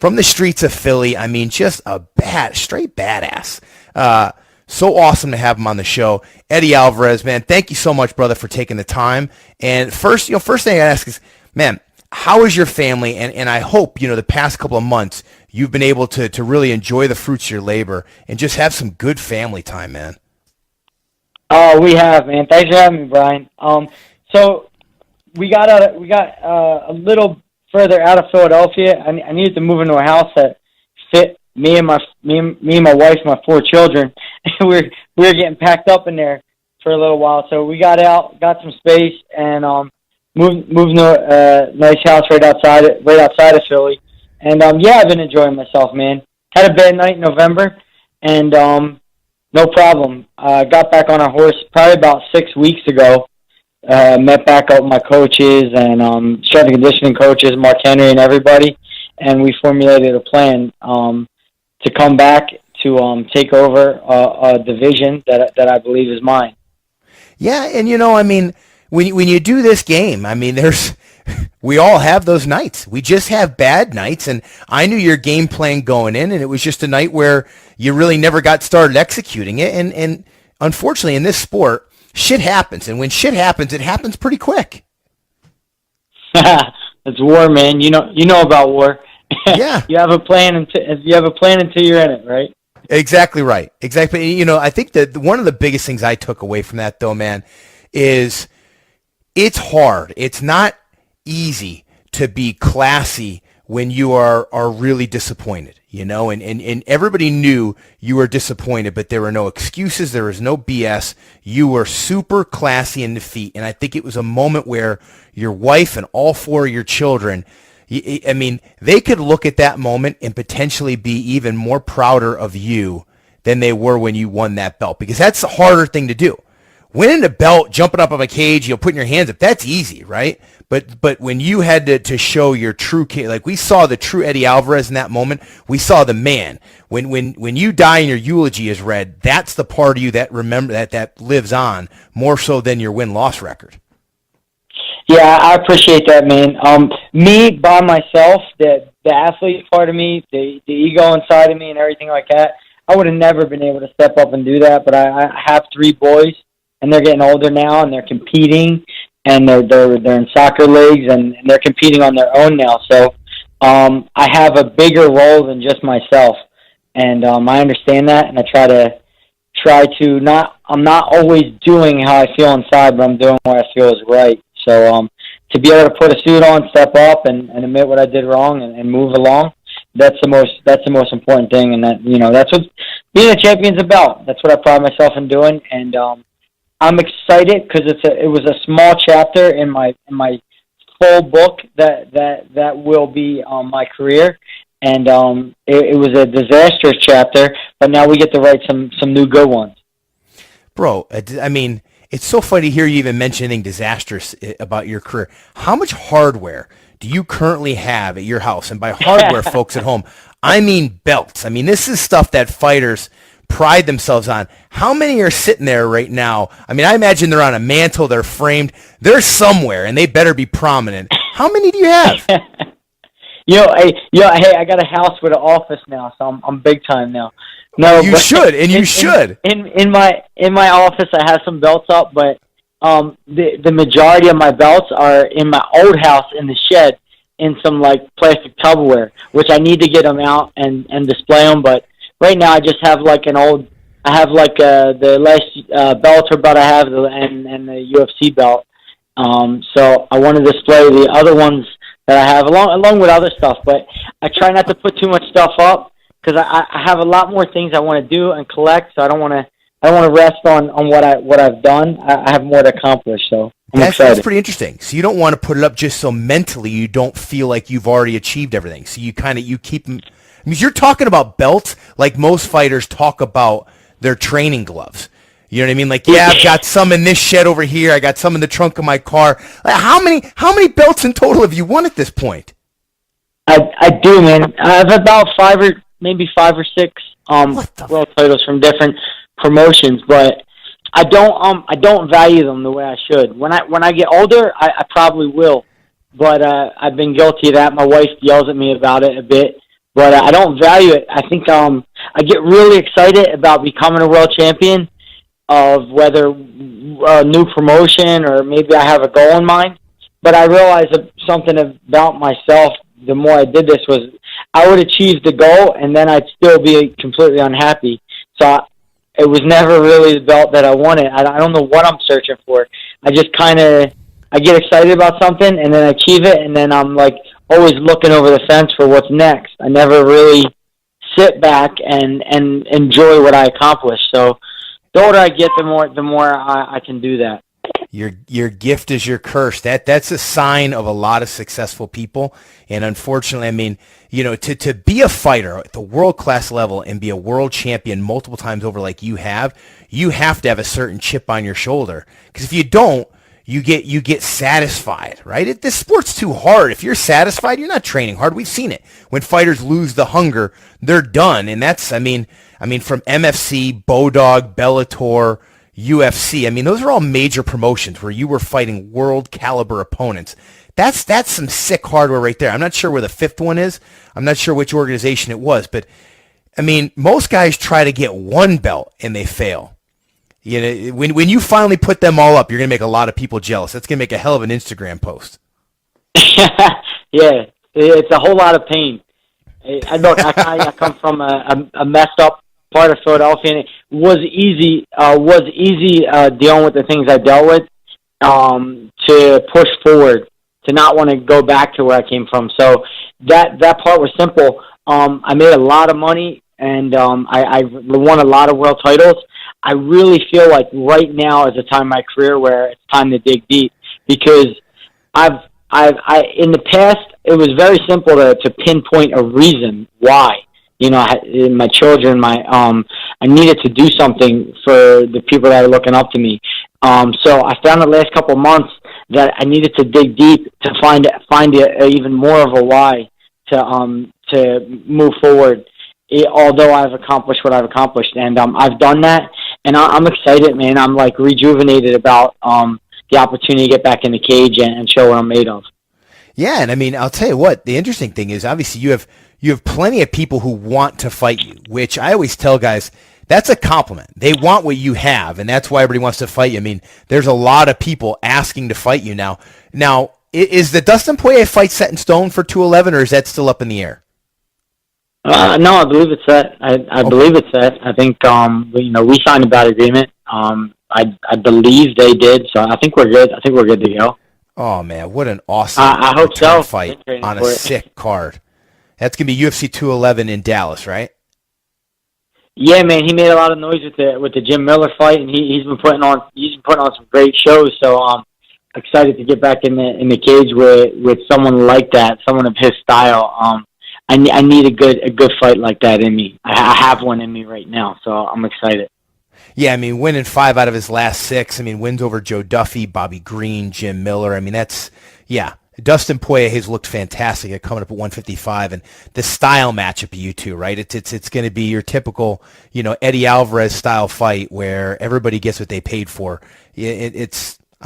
from the streets of Philly. I mean, just a straight badass. So awesome to have him on the show. Eddie Alvarez, man, thank you so much, brother, for taking the time. And first thing I ask is, man, how is your family? And I hope, the past couple of months, you've been able to really enjoy the fruits of your labor and just have some good family time, man. Oh, we have, man. Thanks for having me, Brian. So we got a little further out of Philadelphia. I needed to move into a house that fit me and my wife, my 4 children. we were getting packed up in there for a little while. So we got out, got some space, and moved to a nice house right outside of Philly. And I've been enjoying myself, man. Had a bad night in November, and no problem. Got back on a horse probably about 6 weeks ago. Met back up with my coaches and strength and conditioning coaches, Mark Henry and everybody, and we formulated a plan to come back to take over a division that I believe is mine. Yeah, and when you do this game, we all have those nights. We just have bad nights, and I knew your game plan going in, and it was just a night where you really never got started executing it. And unfortunately, in this sport, shit happens, and when shit happens, it happens pretty quick. It's war, man. You know about war. Yeah. You have a plan until you're in it, right? Exactly right. Exactly. I think that one of the biggest things I took away from that, though, man, is it's hard. It's not easy to be classy when you are really disappointed, and everybody knew you were disappointed, but there were no excuses. There was no BS. You were super classy in defeat. And I think it was a moment where your wife and all 4 of your children, they could look at that moment and potentially be even more prouder of you than they were when you won that belt, because that's the harder thing to do. Winning the belt, jumping up on a cage, putting your hands up, that's easy, right? But when you had to show your true, like we saw the true Eddie Alvarez in that moment, we saw the man. When you die and your eulogy is read, that's the part of you that that lives on more so than your win-loss record. Yeah, I appreciate that, man. Me by myself, the athlete part of me, the ego inside of me, and everything like that, I would have never been able to step up and do that. But I have 3 boys, and they're getting older now, and they're competing, and they're in soccer leagues, and they're competing on their own now. So I have a bigger role than just myself, and I understand that, and I try to not. I'm not always doing how I feel inside, but I'm doing what I feel is right. So to be able to put a suit on, step up, and admit what I did wrong, and move along, that's the most important thing. And that's what being a champion's about. That's what I pride myself in doing. And I'm excited because it was a small chapter in my full book that will be my career. And it was a disastrous chapter, but now we get to write some new good ones. Bro, it's so funny to hear you even mention anything disastrous about your career. How much hardware do you currently have at your house? And by hardware, folks at home, I mean belts. This is stuff that fighters pride themselves on. How many are sitting there right now? I imagine they're on a mantle, they're framed, they're somewhere, and they better be prominent. How many do you have? Hey, I got a house with an office now, so I'm big time now. No, you should. In my office, I have some belts up, but the majority of my belts are in my old house in the shed in some plastic Tupperware, which I need to get them out and display them. But right now, I just have the last Bellator belt I have and the UFC belt. So I want to display the other ones that I have along with other stuff, but I try not to put too much stuff up because I have a lot more things I want to do and collect. So I don't want to rest on what I've done. I have more to accomplish. So that's pretty interesting. So you don't want to put it up just so mentally you don't feel like you've already achieved everything. So you keep them. You're talking about belts like most fighters talk about their training gloves. You know what I mean? I've got some in this shed over here. I got some in the trunk of my car. How many belts in total have you won at this point? I do, man. I have about 5 or 6 world titles from different promotions, but I don't value them the way I should. When I get older, I probably will, but I've been guilty of that. My wife yells at me about it a bit, but I don't value it. I think I get really excited about becoming a world champion of whether a new promotion or maybe I have a goal in mind. But I realized that something about myself, the more I did this, was I would achieve the goal and then I'd still be completely unhappy. So it was never really the belt that I wanted. I don't know what I'm searching for. I just I get excited about something and then I achieve it, and then I'm like always looking over the fence for what's next. I never really sit back and enjoy what I accomplish. So the older I get, the more I can do that. Your gift is your curse. That's a sign of a lot of successful people. And unfortunately, I mean, to be a fighter at the world class level and be a world champion multiple times over like you have to have a certain chip on your shoulder. Because if you don't, you get satisfied, right? This sport's too hard. If you're satisfied, you're not training hard. We've seen it. When fighters lose the hunger, they're done. And that's, I mean, from MFC, Bodog, Bellator, UFC. I mean, those are all major promotions where you were fighting world caliber opponents. That's some sick hardware right there. I'm not sure where the fifth one is. I'm not sure which organization it was, but I mean, most guys try to get one belt and they fail. When you finally put them all up, you're going to make a lot of people jealous. That's going to make a hell of an Instagram post. Yeah, it's a whole lot of pain. I come from a messed up part of Philadelphia, and it was easy dealing with the things I dealt with to push forward, to not want to go back to where I came from. So that part was simple. I made a lot of money, and I won a lot of world titles. I really feel like right now is a time in my career where it's time to dig deep, because I in the past it was very simple to pinpoint a reason why. My children, I needed to do something for the people that are looking up to me. So I found the last couple of months that I needed to dig deep to find even more of a why to move forward. Although I've accomplished what I've accomplished, and I've done that, and I'm excited, man. I'm like rejuvenated about the opportunity to get back in the cage and show what I'm made of. Yeah, and I mean, I'll tell you what, the interesting thing is, obviously you have plenty of people who want to fight you, which I always tell guys, that's a compliment. They want what you have, and that's why everybody wants to fight you. I mean, there's a lot of people asking to fight you now. Now, is the Dustin Poirier fight set in stone for 211, or is that still up in the air? No, I believe it's set. I believe it's set. I think we signed a bad agreement. I believe they did, so I think we're good. I think we're good to go. Oh man, what an awesome I hope so. Fight on a sick card. That's gonna be UFC 211 in Dallas, right? Yeah, man, he made a lot of noise with the Jim Miller fight, and he's been putting on some great shows. So I'm excited to get back in the cage with someone like that, someone of his style. I need a good fight like that in me. I have one in me right now, so I'm excited. Yeah, I mean, winning 5 out of his last 6. I mean, wins over Joe Duffy, Bobby Green, Jim Miller. I mean, Dustin Poirier has looked fantastic at coming up at 155, and the style matchup of you two, right? It's going to be your typical, Eddie Alvarez style fight where everybody gets what they paid for.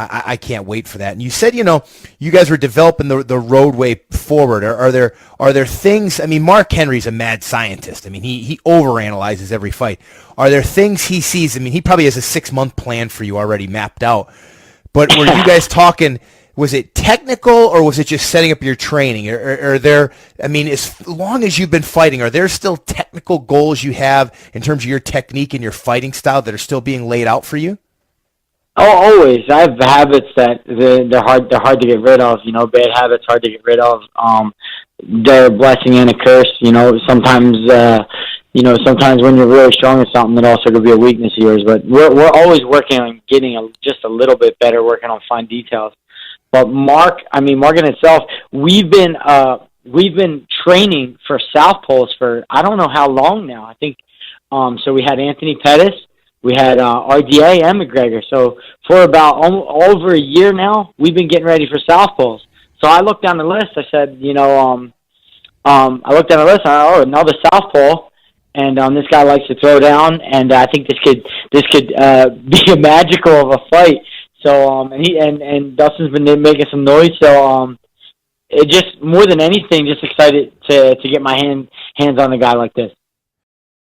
I can't wait for that. And you said, you guys were developing the roadway forward. Are there things? I mean, Mark Henry's a mad scientist. I mean, he overanalyzes every fight. Are there things he sees? I mean, he probably has a 6-month plan for you already mapped out. But were you guys talking? Was it technical, or was it just setting up your training? Are there? I mean, as long as you've been fighting, are there still technical goals you have in terms of your technique and your fighting style that are still being laid out for you? Oh, always. I have habits that they're hard to get rid of. Bad habits hard to get rid of. They're a blessing and a curse. Sometimes when you're really strong at something, it also could be a weakness of yours. But we're always working on getting just a little bit better, working on fine details. But Mark in itself, we've been training for southpaws for I don't know how long now. I think so. We had Anthony Pettis. We had RDA and McGregor. So for about over a year now, we've been getting ready for southpaws. So I looked down the list. I said, I looked down the list. Another southpaw, and this guy likes to throw down, and I think this could be a magical of a fight. So and Dustin's been making some noise. So it just more than anything, just excited to get my hands on a guy like this.